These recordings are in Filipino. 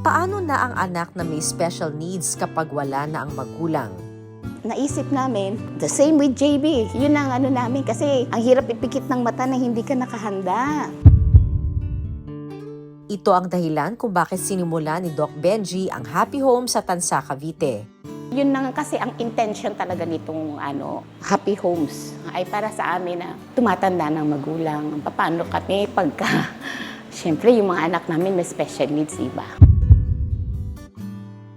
Paano na ang anak na may special needs kapag wala na ang magulang? Naisip namin, the same with JB. Yun ang ano namin kasi ang hirap ipikit ng mata na hindi ka nakahanda. Ito ang dahilan kung bakit sinimula ni Doc Benji ang Happy Home sa Tansa, Cavite. Yun na nga kasi ang intention talaga nitong Happy Homes ay para sa amin na tumatanda ng magulang. Paano kami pagka, siyempre yung mga anak namin may special needs, diba?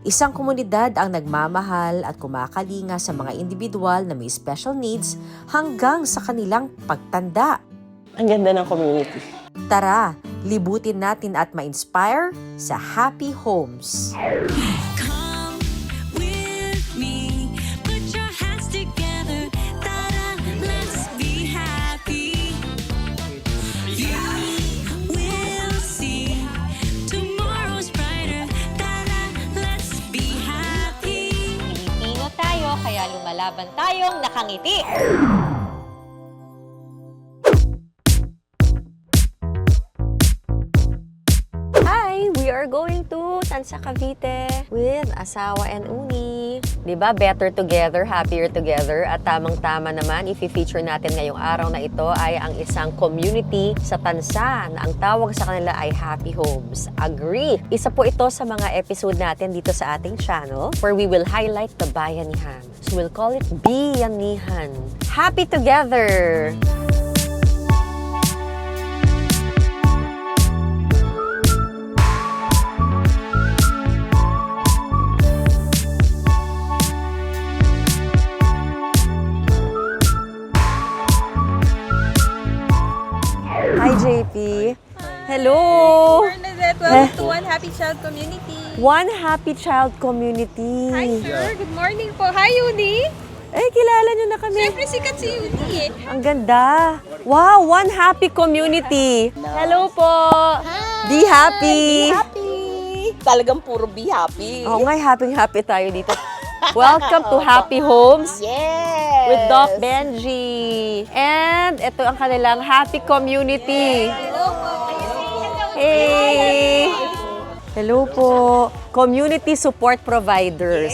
Isang komunidad ang nagmamahal at kumakalinga sa mga individual na may special needs hanggang sa kanilang pagtanda. Ang ganda ng community. Tara, libutin natin at ma-inspire sa Happy Homes. Come with me, put your hands together, ta-da, let's be happy. You will see tomorrow's brighter, ta-da, let's be happy. Pilipino tayo, kaya lumalaban tayong nakangiti. Hi! We are going to Tansa, Cavite with asawa and uni. Diba? Better together, happier together. At tamang-tama naman, i-feature natin ngayong araw na ito ay ang isang community sa Tansa na ang tawag sa kanila ay Happy Homes. Agree! Isa po ito sa mga episode natin dito sa ating channel where we will highlight the bayanihan. So we'll call it Biyanihan. Happy together! Hi, JP. Hello! Bernadette, welcome to One Happy Child Community. One Happy Child Community. Hi, sir. Good morning po. Hi, Uni. Eh, kilala nyo na kami. Siyempre, sikat si Uni eh. Ang ganda. Wow, One Happy Community. Hello po. Be happy. Be happy! Talagang puro be happy. Oo nga, happy tayo dito. Welcome to Happy Homes Yes! with Doc Benji. And ito ang kanilang Happy Community. Hey! Hello po. Community Support Providers.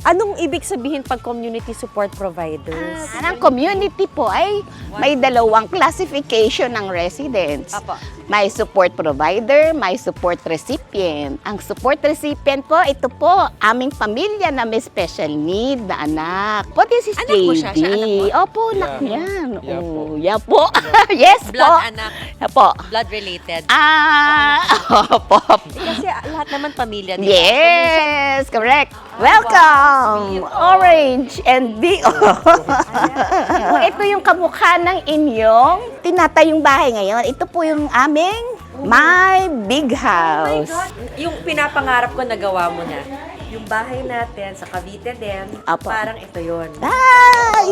Anong ibig sabihin pag community support providers? Ang community po ay may dalawang classification ng residents. Apo. May support provider, may support recipient. Ang support recipient po, ito po, aming pamilya na may special need na anak. Po, this is Anak mo siya? Siya anak mo? Opo, anak niyan. Oh, yeah po. Yes po. Blood anak, Yeah po. blood related. Opo. Kasi lahat naman pamilya, di ba? Yes, correct. Welcome, Orange and Bio. Ito yung kamukha ng inyong tinatayong bahay ngayon. Ito po yung aming My Big House. Yung pinapangarap ko nagawa mo na. Yung bahay natin sa Cavite din, Apo. parang ito yon. Yay!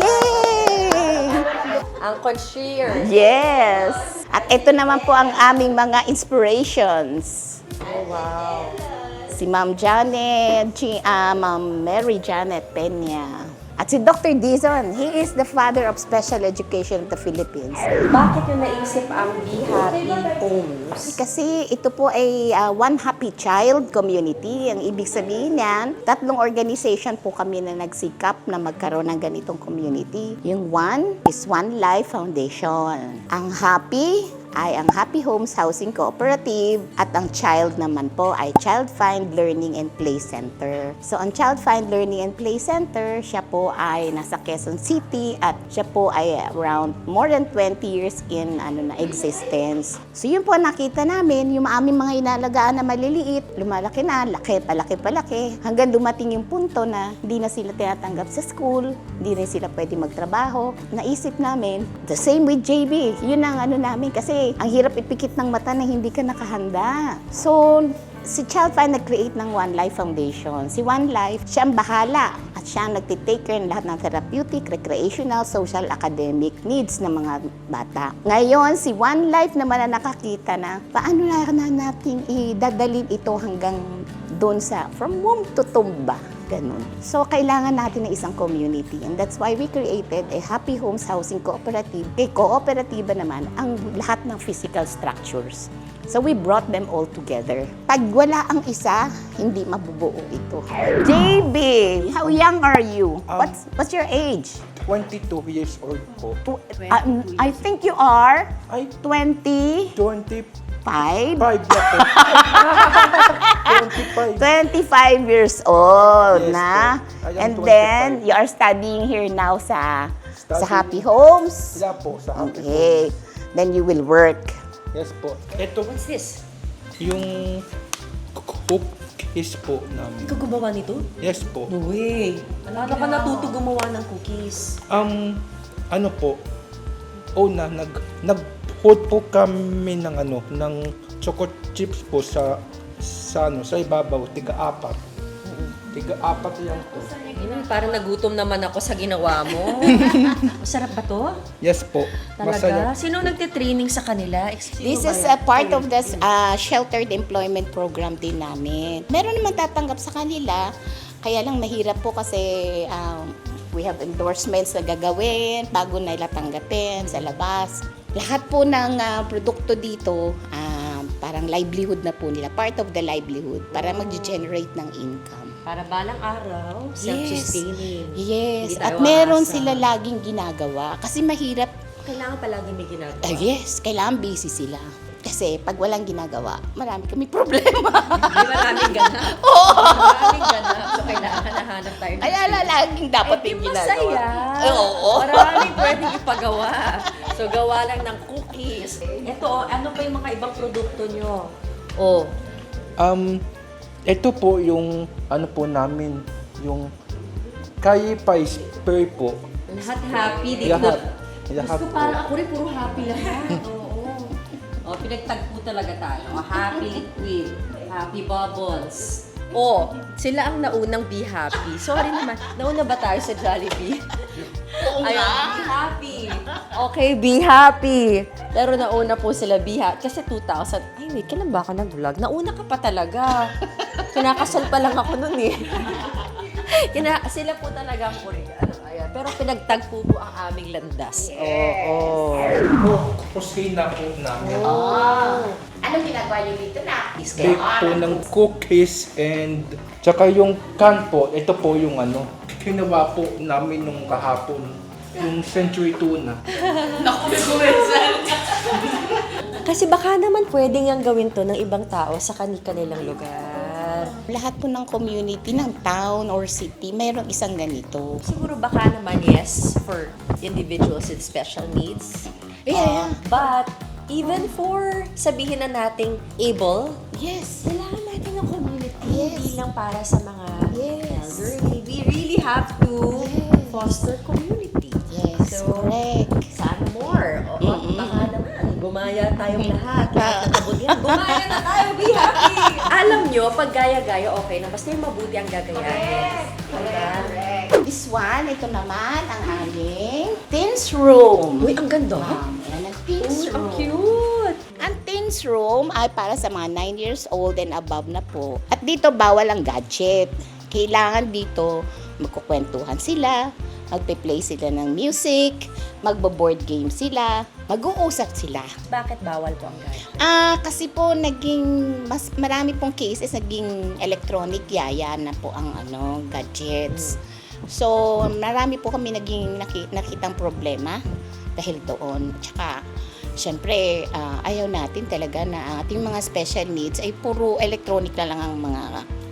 Ang concierge. Yes. At ito naman po ang aming mga inspirations. Oh, wow. Si Ma'am Janet, Ma'am Mary Janet Peña. At si Dr. Dizon, he is the father of special education of the Philippines. Bakit yung naisip ang Be Happy Homes? Kasi ito po ay One Happy Child Community. Ang ibig sabihin niyan, 3 organization po kami na nagsikap na magkaroon ng ganitong community. Yung one is One Life Foundation. Ang Happy ay ang Happy Homes Housing Cooperative at ang Child naman po ay Child Find Learning and Play Center. So ang Child Find Learning and Play Center, siya po ay nasa Quezon City at siya po ay around more than 20 years in existence. So yun po nakita namin, yung aming mga inalagaan na maliliit, lumalaki na, palaki, hanggang dumating yung punto na hindi na sila tinatanggap sa school, hindi na sila pwede magtrabaho. Naisip namin, the same with JB, yun ang namin kasi ang hirap ipikit ng mata na hindi ka nakahanda. So, si Child Find nag-create ng One Life Foundation. Si One Life, siya ang bahala at siya ang nagtitake care ng lahat ng therapeutic, recreational, social, academic needs ng mga bata. Ngayon, si One Life naman na nakakita na paano na natin idadalin ito hanggang doon sa from womb to tomb ba? Ganun. So, kailangan natin ng isang community. And that's why we created a Happy Homes Housing Cooperative. Kay kooperatiba naman ang lahat ng physical structures. So we brought them all together. Pag wala ang isa, hindi mabubuo ito. JB, how young are you? What's your age? 22 years old po. I think you are Ay, 25. 25 na po. 25. 25 years old Yes, na. po. I am And 25. then, you are studying here now sa Studying. Happy Homes. Sila po sa Happy Homes. Okay. Then you will work. Yes po. Ito, What's this? yung cookies po namin. Ikaw gumawa nito? Yes po. No way. Paano ka natuto gumawa ng cookies? Ano po, nag-put po kami ng ng choco chips po sa ibabaw, tiga-apat. Tiga-apat lang po. Parang nagutom naman ako sa ginawa mo. Masarap ba to? Yes po. Talaga? Sino nagtitraining sa kanila? This is a part of the sheltered employment program din namin. Meron naman tatanggap sa kanila, kaya lang mahirap po kasi we have endorsements na gagawin bago nila tanggapin sa labas. Lahat po ng produkto dito, parang livelihood na po nila, part of the livelihood para mag-generate ng income. Para balang araw, self-sustaining. Yes, Hindi tayo at meron aasa. sila laging ginagawa kasi mahirap. Kailangan palagi may ginagawa. Yes, kailangan busy sila. Kasi pag walang ginagawa, marami kami problema. May maraming ganap. Maraming ganap. So, kailangan nahanap tayo. ng Kaya laging dapat Di yung ginagawa. masaya. Oo. Maraming pwedeng ipagawa. So, gawa lang ng cookies. Ito, ano pa yung mga ibang produkto nyo? Oh, Ito po yung po namin, yung Kaya Pie Spray po. lahat happy dito. Lahat. Lahat Gusto po. parang ako rin puro happy lahat. Oo. O, pinagtagpo talaga tayo. O, happy liquid, happy bubbles. O, sila ang naunang be happy. Sorry naman, nauna ba tayo sa Jollibee? Ayun, be happy. Okay, be happy. Pero nauna po sila be happy. Kasi 2000, ay wait, kailan ba ako nag-vlog? Nauna ka pa talaga. Kinakasal pa lang ako nun eh. Sila po talaga ang Koreano. Ayan. Pero pinagtagpo po ang aming landas. Oo. Kusina po namin. Anong ginagawa niyo dito na? Bake po ng cookies and tsaka yung can po, ito po yung ginawa po namin nung kahapon. Yung century tuna. Kasi baka naman pwedeng ang gawin to ng ibang tao sa kanilang lugar. Lahat po ng community, ng town or city, mayroong isang ganito. Siguro baka naman yes for individuals with special needs. Yeah. But even for sabihin na nating able, Yes. kailangan natin ng community. Yes. Hindi lang para sa mga Yes. elderly. We really have to Yes. foster community. Yes, So, correct. sana more. O, baka naman, gumaya tayong lahat. Lahat ng kabutihan. Gumaya na tayo, be happy! Alam nyo, pag gaya-gaya, okay na. Basta yung mabuti ang gagayahin. Diba? This one, ito naman ang aming teens room. Uy, ang ganda. Yan ang teens Uy, ang room. cute! Ang teens room ay para sa mga 9 years old and above na po. At dito bawal ang gadget. Kailangan dito magkukwentuhan sila, magpe-play sila ng music, magbo-board game sila, mag-uusap sila. Bakit bawal po ang gadget? Kasi po mas marami pong cases naging electronic yaya na po ang gadgets. So, marami po kami naging nakitang problema dahil doon. Tsaka, syempre, ayaw natin talaga na ang ating mga special needs ay puro electronic na lang ang mga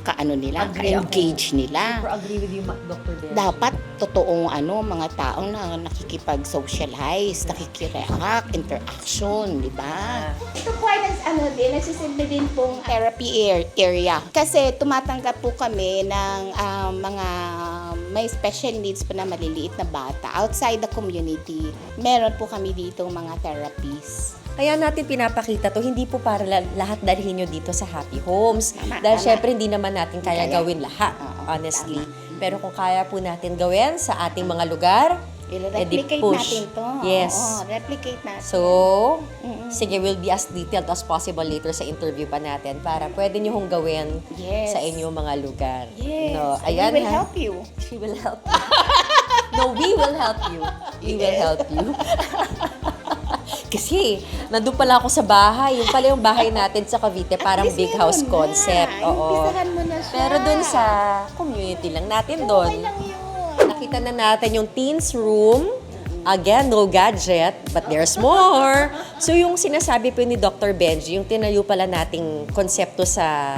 ka-engage nila. Super agree with you, Dr. Den. Dapat totoong mga tao na nakikipag-socialize, nakikireact, interaction, di ba? Ito po ay nagsisilbi din pong therapy area. Kasi tumatanggap po kami ng mga may special needs po na maliliit na bata. Outside the community, meron po kami dito mga therapies. Kaya natin pinapakita to, hindi po para lahat dalhin nyo dito sa Happy Homes. Tama, Dahil tama. syempre hindi naman natin kaya Kaya. gawin lahat, Oo, honestly. tama. Pero kung kaya po natin gawin sa ating mga lugar, I-replicate push. natin to. Yes. Oo, replicate natin. So, sige, we'll be as detailed as possible later sa interview pa natin para pwede nyo hong gawin Yes. sa inyong mga lugar. Yes. No, And ayan, we will ha? help you. She will help you. No, we will help you. We will help you. Kasi, nandun pala ako sa bahay. Yung pala yung bahay natin sa Cavite, parang big house concept. Oo. Umpisahan mo na siya. Pero dun sa community lang natin dun. Okay lang yun. Nakita na natin yung teens room. Again, no gadget, but there's more. So yung sinasabi po ni Dr. Benji, yung tinayo pala nating konsepto sa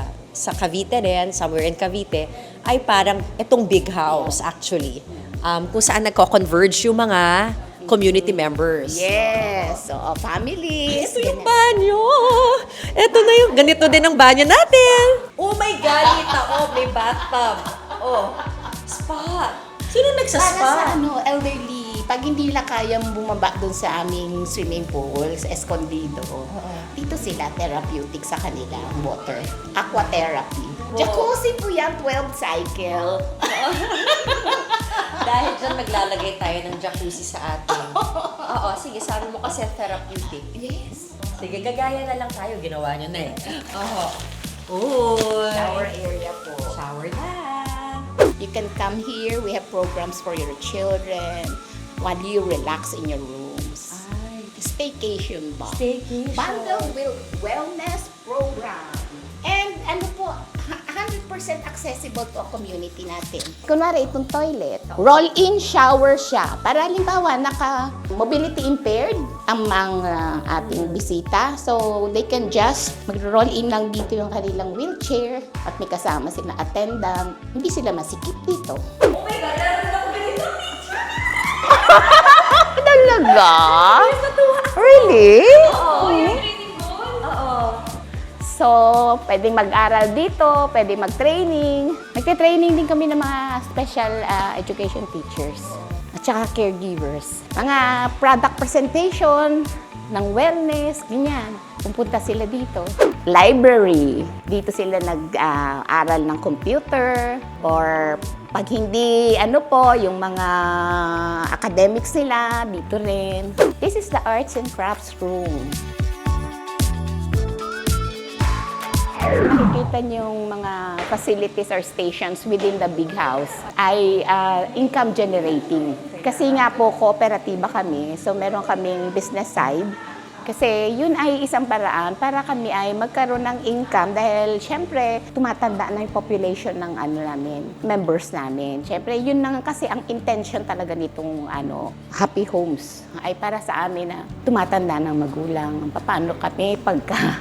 Cavite din, somewhere in Cavite, ay parang itong big house actually. Kung saan nagko-converge yung mga community members. Yes. So, families. Ito yung banyo! Ito na yung, ganito din ang banyo natin! Oh my God, Ita! Oh, may bathtub. Oh, spa. Sino Para nagsaspa? sa elderly, pag hindi nila kayang bumaba doon sa aming swimming pool, sa Escondido, dito sila therapeutic sa kanilang water. Aqua therapy. Jacuzzi po yan, 12 cycle. Dahil dyan maglalagay tayo ng jacuzzi sa atin. Oo, sige, sabi mo kasi therapeutic. Yes. Sige, gagaya na lang tayo. Ginawa nyo na eh. Oo. Uy! Shower area po. Shower na. You can come here. We have programs for your children while you relax in your rooms. Staycation ba? Staycation. Bundle wellness program. And ano po, 100% accessible to a community natin. Kunwari itong toilet, roll-in shower siya. Para halimbawa, mobility impaired ang mga ating bisita. So, they can just mag-roll in lang dito yung kanilang wheelchair at may kasama silang attendant. Hindi sila masikip dito. Oh my God! Meron ako ganito. Talaga? Really? Oo, yung training doon. Oo. So, pwedeng mag-aral dito, pwedeng mag-training. Nagte-training din kami ng mga special education teachers at saka caregivers. Mga product presentation ng wellness, ganyan. Pupunta sila dito. Library. Dito sila nag-aral ng computer or pag hindi, yung mga academics nila, dito rin. This is the arts and crafts room. Makikita niyo yung mga facilities or stations within the big house ay income generating. Kasi nga po, kooperatiba kami, so meron kaming business side. Kasi yun ay isang paraan para kami ay magkaroon ng income dahil syempre tumatanda na yung population ng namin, members namin. Syempre yun lang kasi ang intention talaga nitong happy homes ay para sa amin na tumatanda ng magulang. Paano kami pagka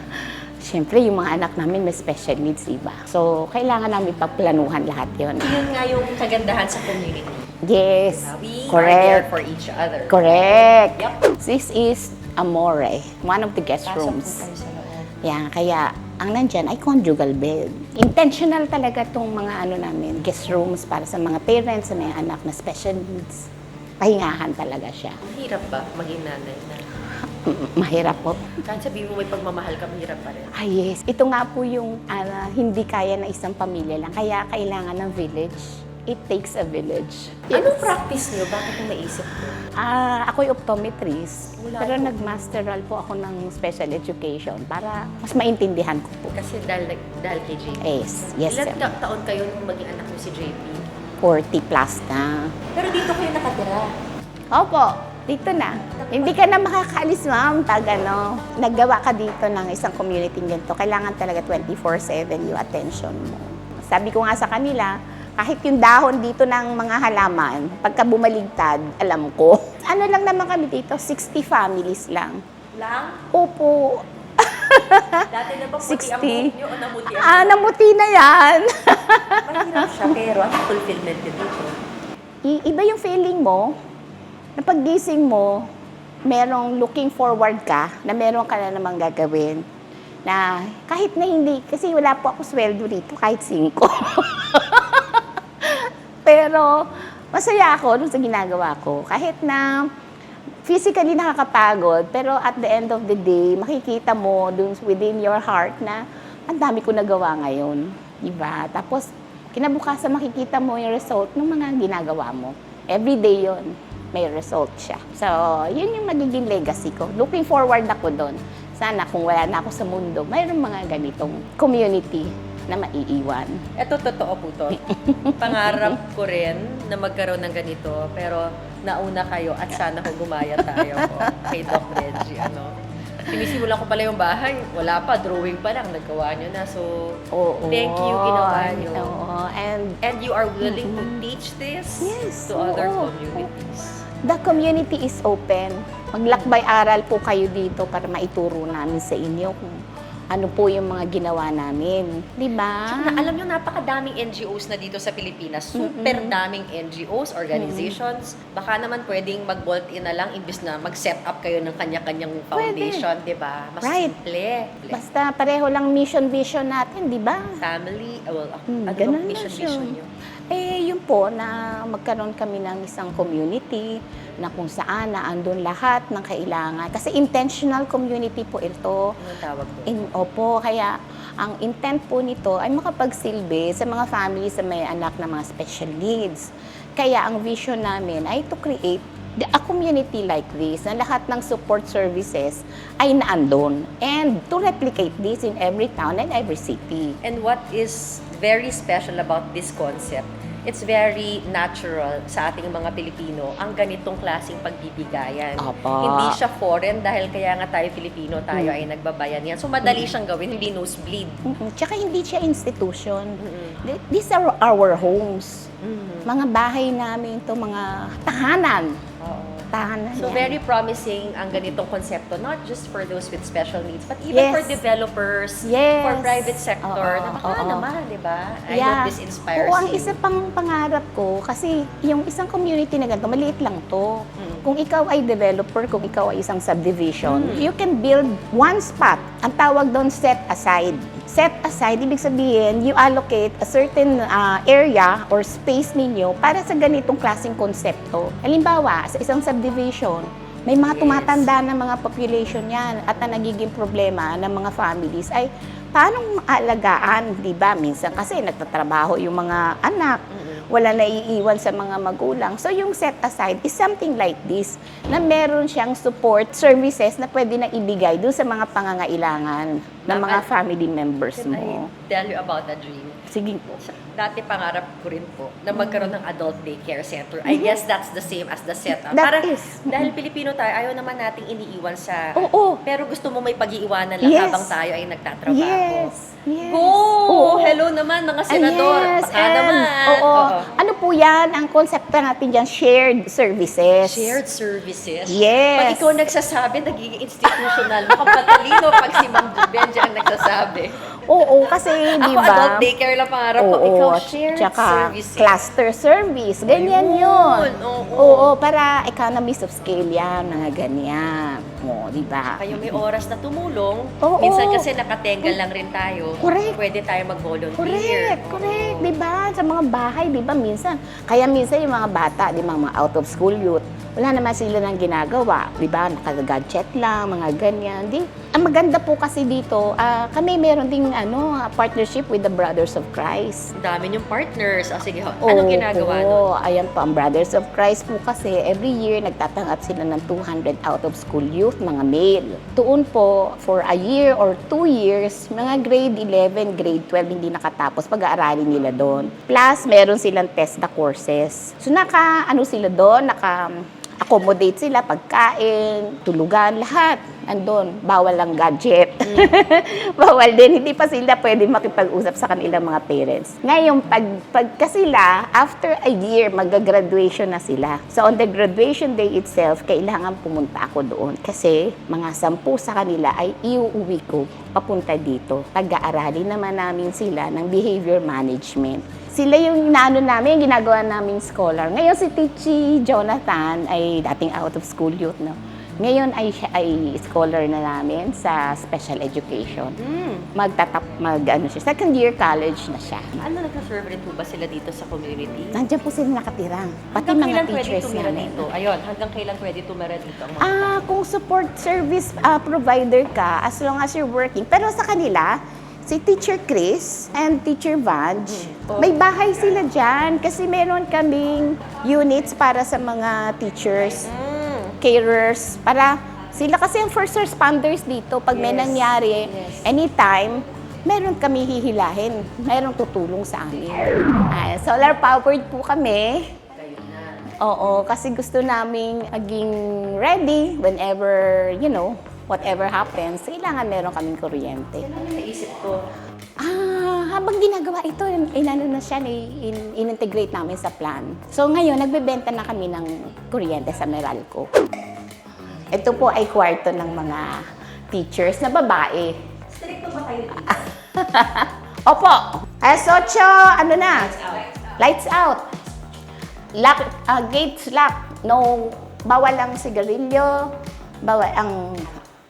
syempre, yung mga anak namin may special needs, diba? So, kailangan namin pagplanuhan lahat yun. Yun nga yung kagandahan sa community. Yes, We are there correct. for each other. Correct. Yep. This is Amore, one of the guest Pasok po rooms. tayo sa loob. Yan, kaya ang nandyan ay conjugal bed. Intentional talaga itong mga namin, guest rooms para sa mga parents, sa mga anak na special needs. Pahingahan talaga siya. Mahirap ba maging nanay na? Mahirap po. Kahit sabihin mo may pagmamahal ka, mahirap pa rin. Ah, yes. Ito nga po yung hindi kaya na isang pamilya lang. Kaya kailangan ng village. It takes a village. Anong practice niyo? Bakit mo naisip mo? Ako'y optometrist. Wala Pero po. nag-masteral po ako ng special education para mas maintindihan ko po. Kasi dahil kay JP. Yes, Ilan sir. taon kayo nung maging anak niyo si JP? 40 plus na. Pero dito kayo nakatira. Opo, dito na. Hindi ka na makakaalis, ma'am, pag naggawa ka dito ng isang community ganito. Kailangan talaga 24/7 yung attention mo. Sabi ko nga sa kanila, kahit yung dahon dito ng mga halaman, pagka bumaligtad, alam ko. Ano lang naman kami dito, 60 families lang. Lang? Opo. Dati na ba puti 60? ang buhok niyo o namuti ang Namuti na yan. Mahirap siya, pero ang fulfillment niyo dito. Iba yung feeling mo, na paggising mo, merong looking forward ka, na meron ka na namang gagawin. Na kahit na hindi, kasi wala po ako sweldo dito, kahit 5. Pero masaya ako dun sa ginagawa ko. Kahit na physically nakakapagod, pero at the end of the day, makikita mo dun within your heart na ang dami ko nagawa ngayon. Diba? Tapos, kinabukasan makikita mo yung result ng mga ginagawa mo. Every day yon may result siya. So, yun yung magiging legacy ko. Looking forward ako doon. Sana kung wala na ako sa mundo, mayroong mga ganitong community na maiiwan. Ito, totoo po to. Pangarap ko rin na magkaroon ng ganito, pero nauna kayo at sana ko gumaya tayo po kay Doc Reggie, ano. Sinisimulan ko pala yung bahay, wala pa, drawing pa lang, nagawa nyo na. So, Oo. thank you, ginawa nyo. Oo. And And you are willing to teach this Yes, to other oo. communities. the community is open. Maglakbay-aral po kayo dito para maituro namin sa inyo kung ano po yung mga ginawa namin. Di ba? Na, alam nyo, napakadaming NGOs na dito sa Pilipinas. Super daming NGOs, organizations. Baka naman pwedeng mag-bolt in na lang imbis na mag-set up kayo ng kanya-kanyang foundation, di ba? Mas Right. simple. Basta pareho lang mission vision natin, di ba? Family, well, ano ganun bang lang mission siya. nyo? Yun po na magkaroon kami ng isang community na kung saan na andun lahat ng kailangan. Kasi intentional community po ito. Anong tawag doon? Opo, kaya ang intent po nito ay makapagsilbi sa mga families na may anak na mga special needs. Kaya ang vision namin ay to create a community like this na lahat ng support services ay naandun. And to replicate this in every town and every city. And what is very special about this concept, it's very natural sa ating mga Pilipino ang ganitong klaseng pagbibigayan. Apa. Hindi siya foreign dahil kaya nga tayo Pilipino, tayo ay nagbabayan yan. So madali siyang gawin, hindi nosebleed. Tsaka hindi siya institution. These are our homes. Mga bahay namin to, mga tahanan. Oo. Tahanan So yan. very promising ang ganitong konsepto, not just for those with special needs, but even Yes. for developers, Yes. for private sector, Oo, na baka oo. naman, di ba? I hope this inspires Oo, ang you. isa pang pangarap ko, kasi yung isang community na ganito, maliit lang to. Kung ikaw ay developer, kung ikaw ay isang subdivision, you can build one spot. Ang tawag doon, set aside. Set aside, ibig sabihin, you allocate a certain area or space ninyo para sa ganitong klaseng konsepto. Halimbawa, sa isang subdivision, may mga tumatanda na mga population yan at ang nagiging problema ng mga families ay paano maalagaan, di ba? Minsan kasi nagtatrabaho yung mga anak, wala na iiwan sa mga magulang. So yung set aside is something like this, na meron siyang support services na pwede na ibigay doon sa mga pangangailangan ng mga family members Can I mo. tell you about a dream? Sige po. Dati pangarap ko rin po na magkaroon ng adult daycare center. I guess that's the same as the setup. That Parang, is. dahil Pilipino tayo, ayaw naman nating iniiwan sa... Oo. Pero gusto mo may pag-iiwanan lang Yes. habang tayo ay nagtatrabaho. Yes. Yes. Go! Oo. Hello naman mga senador. Yes, Baka and, naman. oo. Ano po yan? Ang konsepto natin dyan, shared services. Shared services. Yes. Pag ikaw nagsasabi, nagiging institutional. Mukhang patalino pag si Ma'am Benja ang nagsasabi. Oo, kasi di Ako ba? adult daycare lang pangarap ko. Ikaw shared tsaka services. cluster service. Ganyan Ayun, yun. oo. Oo, para economies of scale yan, mga ganyan. Oo, di ba? Kayo may oras na tumulong. Oo. Minsan kasi nakatenga lang rin tayo. Correct. Pwede tayo mag-volunteer. Correct, Oo. correct. Di ba? Sa mga bahay, di ba, minsan. Kaya minsan yung mga bata, di ba, mga out of school youth, wala naman sila nang ginagawa. Di ba? Naka-gadget lang, mga ganyan. Di, ang maganda po kasi dito, kami meron ding partnership with the Brothers of Christ. Ang dami niyong partners. Sige, anong ginagawa nun? Oo, ayan po, ang Brothers of Christ po kasi every year nagtatanggap sila ng 200 out of school youth, mga male. Tuon po, for a year or 2 years, mga grade 11, grade 12 hindi nakatapos, pag-aaralin nila doon. Plus, meron silang TESDA courses. So, sila doon, accommodate sila, pagkain, tulugan, lahat. Andun, bawal lang gadget. Bawal din, hindi pa sila pwede makipag-usap sa kanilang mga parents. Ngayon, pagka sila, after a year, mag-graduation na sila. So, on the graduation day itself, kailangan pumunta ako doon. Kasi, mga 10 sa kanila ay iuuwi ko papunta dito. Pag-aaralin naman namin sila ng behavior management. Sila yung namin, yung ginagawa naming scholar. Ngayon si Tichi Jonathan ay dating out of school youth, no? Ngayon siya ay scholar na namin sa special education. Second year college na siya. Ano, nagka-serve rin po ba sila dito sa community? Nandiyan po sila nakatira. Pati Hanggang mga kailan pwede teachers tumira namin. dito? Ayun, hanggang kailan pwede tumira dito ang mga Kung support service provider ka, as long as you're working. Pero sa kanila, si Teacher Chris and Teacher Vange, may bahay sila dyan kasi meron kaming units para sa mga teachers, carers, para sila kasi ang first responders dito. Pag may nangyari, anytime, meron kami hihilahin, merong tutulong sa amin. Solar powered po kami. Oo, kasi gusto naming maging ready whenever, whatever happens, kailangan meron kaming kuryente. Ano naisip ko? Habang ginagawa ito, inano na siya, in-integrate namin sa plan. So ngayon, nagbebenta na kami ng kuryente sa Meralco. Ito po ay kwarto ng mga teachers na babae. Stricto ba kayo dito? Opo. Alas 8, ano na? Lights out. Lock, gates lock. No, bawal ang sigarilyo, bawal ang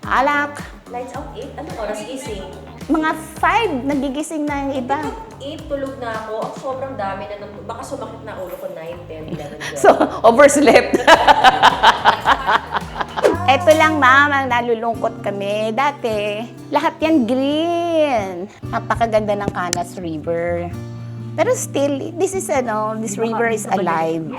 alak. Lights out 8? Anong oras gising? Mga 5, nagigising na yung iba. 8, tulog na ako. Ang sobrang dami na ng... Baka sumakit na ulo ko 9, 10, 11, 12. So, overslept. Ito lang, ma'am, ang nalulungkot kami. Dati, lahat yan green. Napakaganda ng Canas River. Pero still, this river is alive.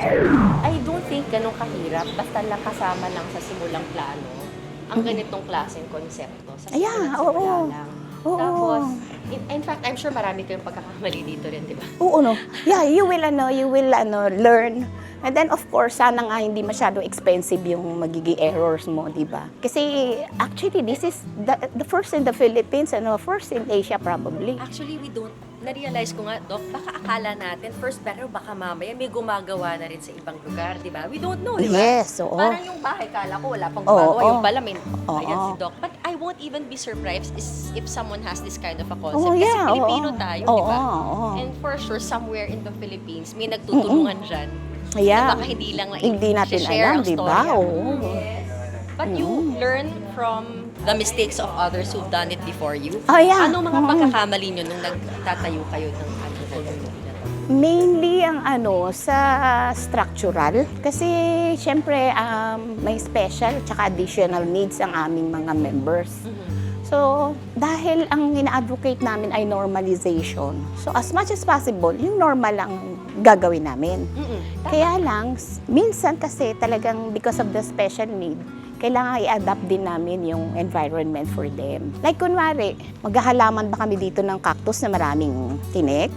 I don't think ganun kahirap. Basta lang kasama lang sa simulang plano ang ganitong klaseng konsepto. Sa Ayan, simula oo. lang. Oo. Tapos, in fact, I'm sure marami kayong pagkakamali dito rin, di ba? Oo, no? Yeah, you will learn. And then, of course, sana nga hindi masyado expensive yung magiging errors mo, di ba? Kasi, actually, this is the first in the Philippines, first in Asia probably. Actually, we don't. Na-realize ko nga, Doc, baka akala natin first pero baka mamaya may gumagawa na rin sa ibang lugar, di ba? We don't know, di ba? Yes, oo. Parang yung bahay, kala ko wala pang Oo, gumagawa. Yung oo. pala, may Oo. ayan si Doc. But I won't even be surprised if someone has this kind of a concept. Oh, yeah, Kasi Pilipino oo. tayo, Oo, di ba? oo. And for sure, somewhere in the Philippines, may nagtutulungan dyan. Yeah. Na baka hindi lang Hindi natin share alam, ang di ba? storya. Oo. But you learn from the mistakes of others who've done it before you. Oh, yeah. Ano mga pagkakamali nyo nung nagtatayo kayo ng community na to? Mainly ang sa structural. Kasi, syempre, may special at additional needs ang aming mga members. So, dahil ang ina-advocate namin ay normalization. So, as much as possible, yung normal lang gagawin namin. Kaya lang, minsan kasi talagang because of the special need, kailangan i-adapt din namin yung environment for them. Like kunwari, maghahalaman ba kami dito ng cactus na maraming tinik?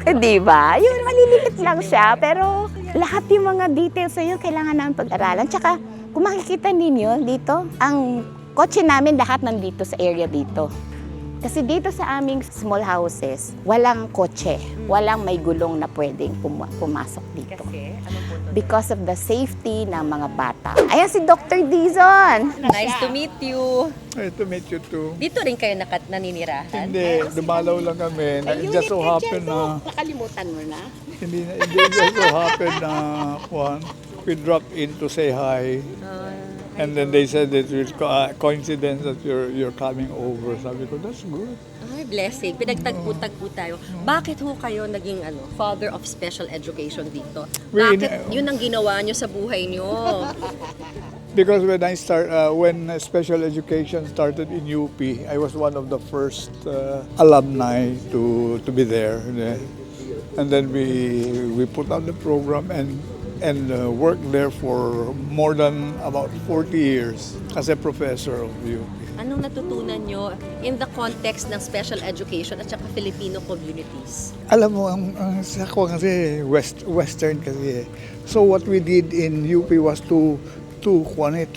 Di ba? Yun, maliliit lang siya. Pero lahat yung mga details na yun, kailangan namin pag-aralan. Tsaka, kung makikita ninyo dito, ang kotse namin lahat nandito sa area dito. Kasi dito sa aming small houses, walang kotse, walang may gulong na pwedeng pumasok dito. Kasi, anong punto? Because of the safety ng mga bata. Ayan si Dr. Dizon. Nice to meet you. Nice to meet you too. Dito rin kayo naninirahan? Hindi, dumalaw lang kami. It just so happened na, Nakalimutan mo na. hindi just so happened na, we dropped in to say hi. And then they said that it's coincidence that you're coming over. Sabi ko, that's good. Ay, blessing. Pinagtagpo-tagpo tayo. Bakit ho kayo naging father of special education dito? Bakit yun ang ginawa nyo sa buhay nyo? Because when special education started in UP, I was one of the first alumni to be there. And then we put out the program and worked there for more than about 40 years as a professor of UP. Anong natutunan nyo in the context ng special education at saka Filipino communities? Alam mo, ang sa ko kasi Western kasi. So what we did in UP was to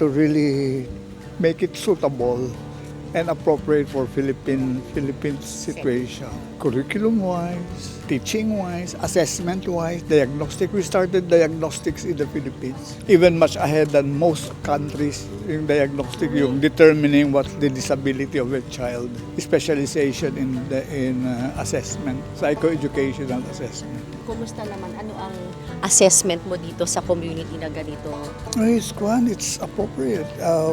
really make it suitable and appropriate for Philippine situation. Curriculum-wise, teaching-wise, assessment-wise, diagnostic. We started diagnostics in the Philippines. Even much ahead than most countries in diagnostic, yung determining what's the disability of a child. Specialization in assessment, psychoeducational assessment. Kumusta naman? Ano ang assessment mo dito sa community na ganito? It's appropriate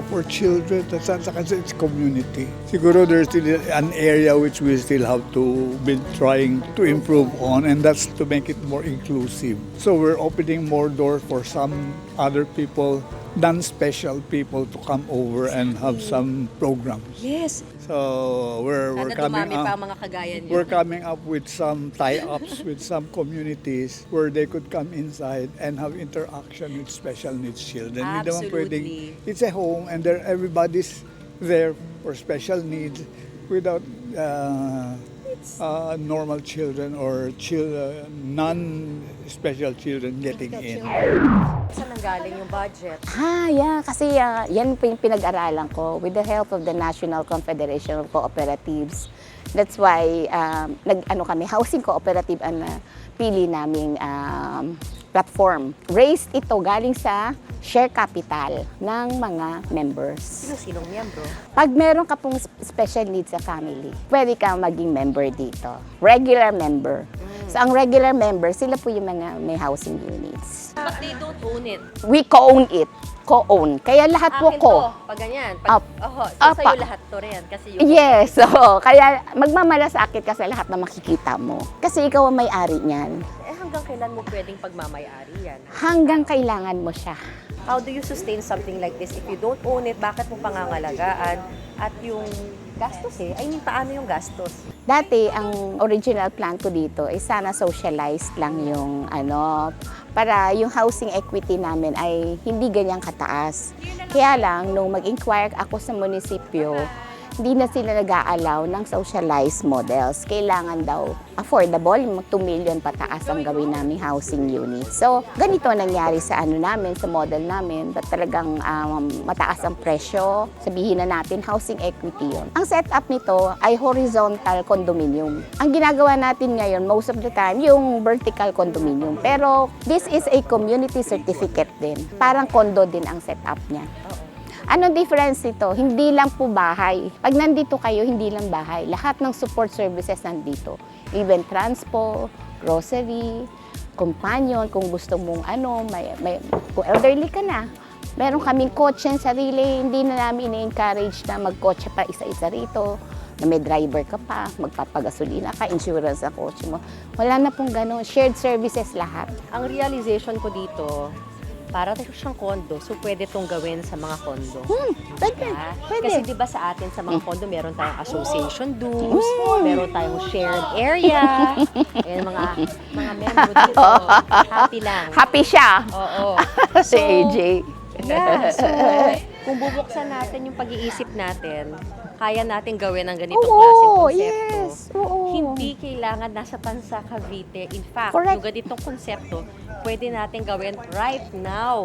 for children. It's community. Siguro there's still an area which we still have to be trying to improve on, and that's to make it more inclusive. So we're opening more doors for some other people, non-special people, to come over and have some programs. Yes. So we're Sana coming dumami pa up. ang mga kagaya niyo. We're coming up with some tie-ups with some communities where they could come inside and have interaction with special needs children. Hindi naman pwedeng, Absolutely. it's a home and everybody's there for special needs without needs? normal children or non-special children getting in. Saan nanggaling yung budget? Yeah, kasi yan po yung pinag-aralan ko with the help of the National Confederation of Cooperatives. That's why kami, housing cooperative ang pili naming platform. Raised ito galing sa share capital ng mga members. Sinong miyembro? Pag meron ka pong special needs sa family, pwede kang maging member dito. Regular member. So ang regular member, sila po yung mga may housing units. But they don't own it. We co-own it. Co-own. Kaya lahat po Akin ko. to, pag ganyan. Pag, so Apa. sa'yo lahat to rin. Kasi yung Yes, so kaya magmamalasakit ka sa lahat na makikita mo. Kasi ikaw ang may-ari niyan. hanggang kailan mo pwedeng pagmamayari yan? Hanggang kailangan mo siya. How do you sustain something like this? If you don't own it, bakit mo pangangalagaan? At yung gastos I mean, paano yung gastos? Dati, ang original plan ko dito ay sana socialized lang yung para yung housing equity namin ay hindi ganyang kataas. Kaya lang, nung mag-inquire ako sa munisipyo, hindi na sila nag-a-allow ng socialized models. Kailangan daw affordable, 2 million pataas ang gawin naming housing unit. So, ganito nangyari sa namin, sa model namin, that talagang mataas ang presyo. Sabihin na natin, housing equity yun. Ang setup nito ay horizontal condominium. Ang ginagawa natin ngayon, most of the time, yung vertical condominium. Pero, this is a community certificate din. Parang condo din ang setup niya. Anong difference nito? Hindi lang po bahay. Pag nandito kayo, hindi lang bahay. Lahat ng support services nandito. Even transpo, grocery, companion, kung gusto mong kung elderly ka na. Meron kaming kotse sarili, hindi na namin ini-encourage na magkotse pa isa-isa rito. Na may driver ka pa, magpapagasolina ka, insurance sa kotse mo. Wala na pong gano'n. Shared services lahat. Ang realization ko dito, para tayo siyang condo, so pwede itong gawin sa mga condo. Pwede. Kasi di ba sa atin, sa mga condo, meron tayong association dues, meron tayong shared area, mga membro dito. Happy lang. Happy siya. Oo. Si AJ. Yeah, so kung bubuksan natin yung pag-iisip natin, kaya natin gawin ang ganitong Oo, klaseng konsepto. yes. Oo. Hindi kailangan nasa Tansa, Cavite. In fact, Correct. yung ganitong konsepto, pwede natin gawin right now,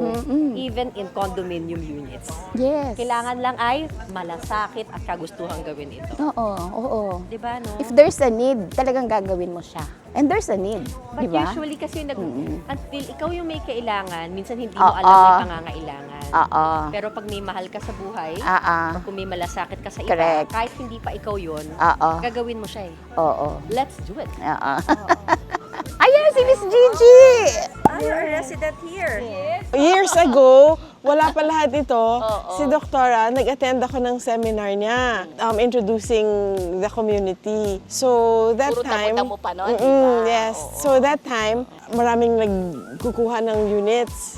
even in condominium units. Yes. Kailangan lang ay malasakit at kagustuhan gawin ito. Oo. Di ba, no? If there's a need, talagang gagawin mo siya. And there's a need, But di ba? usually kasi until ikaw yung may kailangan, minsan hindi mo alam may pangangailangan. Oo. Pero pag may mahal ka sa buhay, Oo. or kung may malasakit ka sa iba, Correct. kahit hindi pa ikaw yun, Oo. gagawin mo siya Oo. Let's do it. Oo. Ayan, si Miss Gigi! You're a resident here. Years ago, wala pa lahat ito. Si Doktora, nag-attend ako ng seminar niya, introducing the community. So that Puro time, damo-damo pa nun, yes. So that time, maraming nagkukuha ng units.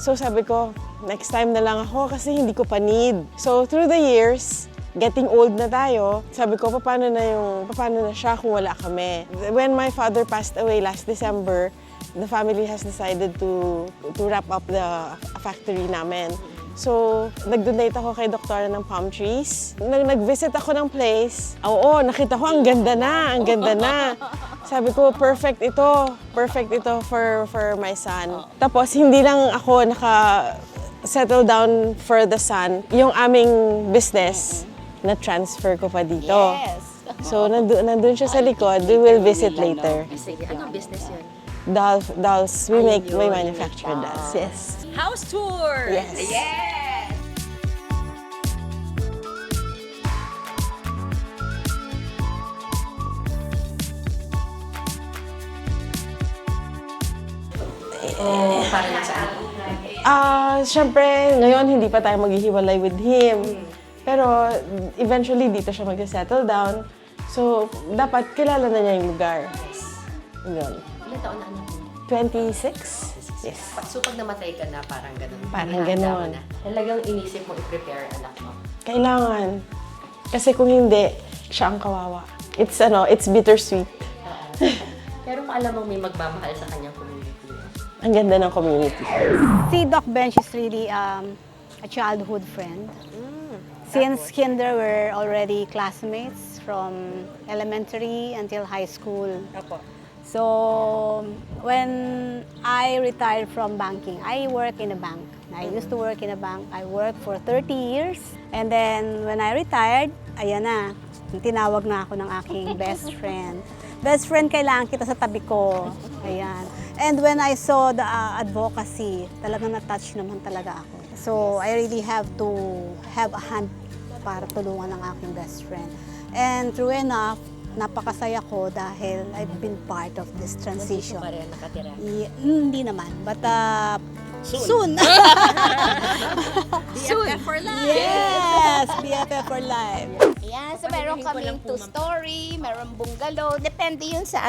So sabi ko, next time na lang ako kasi hindi ko pa need. So through the years, getting old na tayo, sabi ko, paano na siya kung wala kami? When my father passed away last December, the family has decided to wrap up the factory namin. So, nag-donate ako kay Doktora ng palm trees. Nag-visit ako ng place. Oo, nakita ko, ang ganda na. Sabi ko, perfect ito for my son. Tapos, hindi lang ako settle down for the son. Yung aming business, na-transfer ko pa dito. Yes. So, nandun siya sa likod. We will visit later. Sige, anong business yun? Dolls. We manufacture dolls. Yes. House tour! Yes. Para na saan? Siyempre, ngayon hindi pa tayo maghihiwalay with him. Pero eventually dito siya mag-settle down. So, dapat kilala na niya yung lugar. Yun. Ilan taon na anak mo? 26? Yes. So pag namatay ka na, parang ganun. Parang Ihanda ganun. mo na. Talagang inisip mo i-prepare anak mo. Kailangan. Kasi kung hindi, siya ang kawawa. It's bittersweet. Pero kung alam mong may magmamahal sa kanyang community. Ang ganda ng community. Si Doc Bench is really a childhood friend. Since kinder, we're already classmates from elementary until high school. Apo. So, when I retired from banking, I work in a bank. I used to work in a bank. I worked for 30 years. And then, when I retired, ayan na, tinawag na ako ng aking best friend. Best friend, kailangan kita sa tabi ko. Ayan. And when I saw the advocacy, talagang na-touch naman talaga ako. So, I really have to have a hand para tulungan ang aking best friend. And true enough, napakasaya ko dahil I've been part of this transition. Pa rin nakatira. Hindi naman, but soon. BFF for life. Yes, BFF for life. Ayan, so meron kaming two-story, meron bungalow, depende yun sa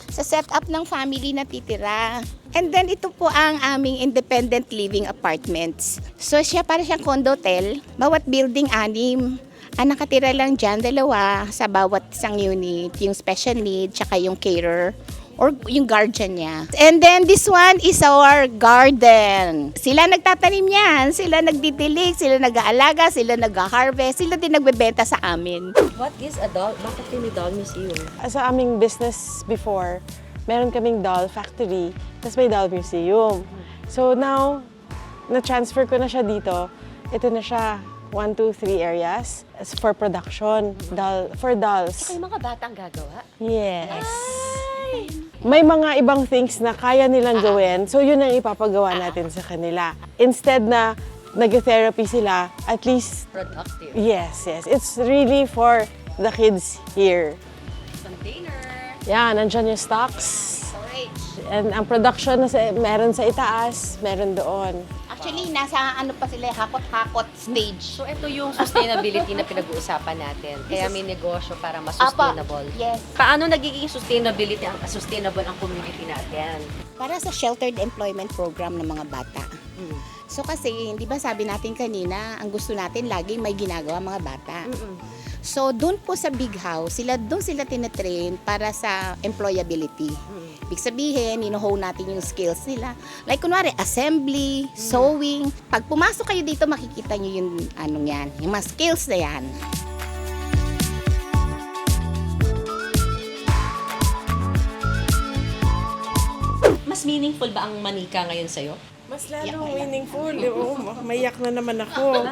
sa setup ng family na titira. And then ito po ang aming independent living apartments. So siya para siyang condo hotel, bawat building 6. Ang nakatira lang dyan, 2 sa bawat isang unit, yung special need, tsaka yung caterer or yung guardian niya. And then this one is our garden. Sila nagtatanim yan, sila nagdidilig, sila nag-aalaga, sila nag-harvest, sila din nagbebenta sa amin. What is a doll? Bakit yung doll museum? Sa aming business before, meron kaming doll factory, tapos may doll museum. So now, na-transfer ko na siya dito. Ito na siya, 1, 2, 3 areas for production, for dolls. Saka yung mga batang gagawa. Yes. May mga ibang things na kaya nilang gawin, so yun ang ipapagawa natin sa kanila. Instead na nag-therapy sila, at least, Productive. yes. It's really for the kids here. Container. Yan, nandyan yung stocks. And ang production na meron sa itaas, meron doon. Actually, nasa pa sila, hakot-hakot stage. So ito yung sustainability na pinag-uusapan natin. Kaya may negosyo para mas sustainable. Yes. Paano nagiging sustainable ang community natin? Para sa sheltered employment program ng mga bata. So kasi, di ba sabi natin kanina, ang gusto natin lagi may ginagawa mga bata. So doon po sa big house, doon sila tinatrain para sa employability. Ibig sabihin, hone natin yung skills nila. Like kunwari, assembly, sewing. Pag pumasok kayo dito, makikita nyo yung yung mga skills na yan. Mas meaningful ba ang manika ngayon sa'yo? Mas lalong meaningful. Maiyak na naman ako.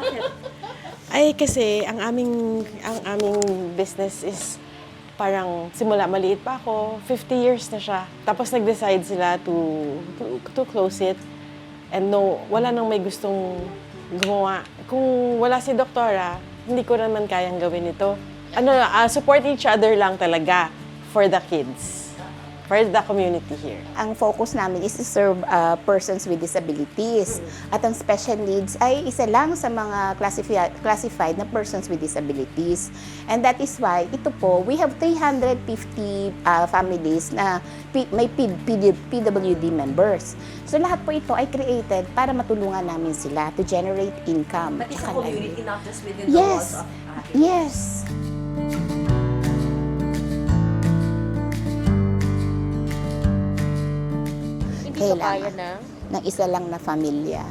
Ay, kasi ang aming business is parang simula maliit pa ako, 50 years na siya. Tapos nag-decide sila to close it. And no, wala nang may gustong gumawa. Kung wala si Doktora, hindi ko naman kayang gawin ito. Support each other lang talaga for the kids. For the community here. Ang focus namin is to serve persons with disabilities. At ang special needs ay isa lang sa mga classified na persons with disabilities. And that is why, ito po, we have 350 families na may PWD members. So lahat po ito ay created para matulungan namin sila to generate income. But it's a community, not just within the walls of Yes. Kailangan ng isa lang na pamilya.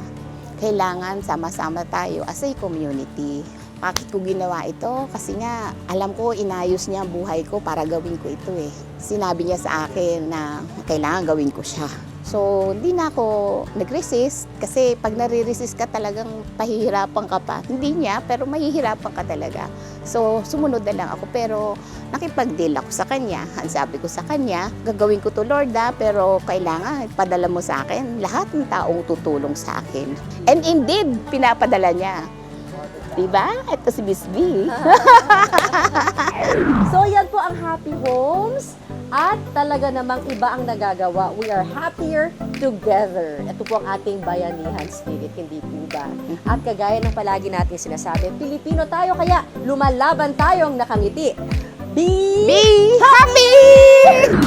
Kailangan sama-sama tayo as a community. Bakit ko ginawa ito? Kasi nga, alam ko, inayos niya ang buhay ko para gawin ko ito eh. Sinabi niya sa akin na kailangan gawin ko siya. So, hindi na ako nag-resist kasi pag nare-resist ka talagang pahihirapan ka pa. Hindi niya, pero mahihirapan ka talaga. So, sumunod na lang ako pero nakipag-deal ako sa kanya. Ang sabi ko sa kanya, gagawin ko to Lord pero kailangan padala mo sa akin lahat ng taong tutulong sa akin. And indeed, pinapadala niya. Diba? Ito si Miss B. So yan po ang Happy Homes at talaga namang iba ang nagagawa. We are happier together. Ito po ang ating bayanihan spirit, hindi po ba? At kagaya ng palagi natin sinasabi, Pilipino tayo kaya lumalaban tayong nakangiti. Be Be happy!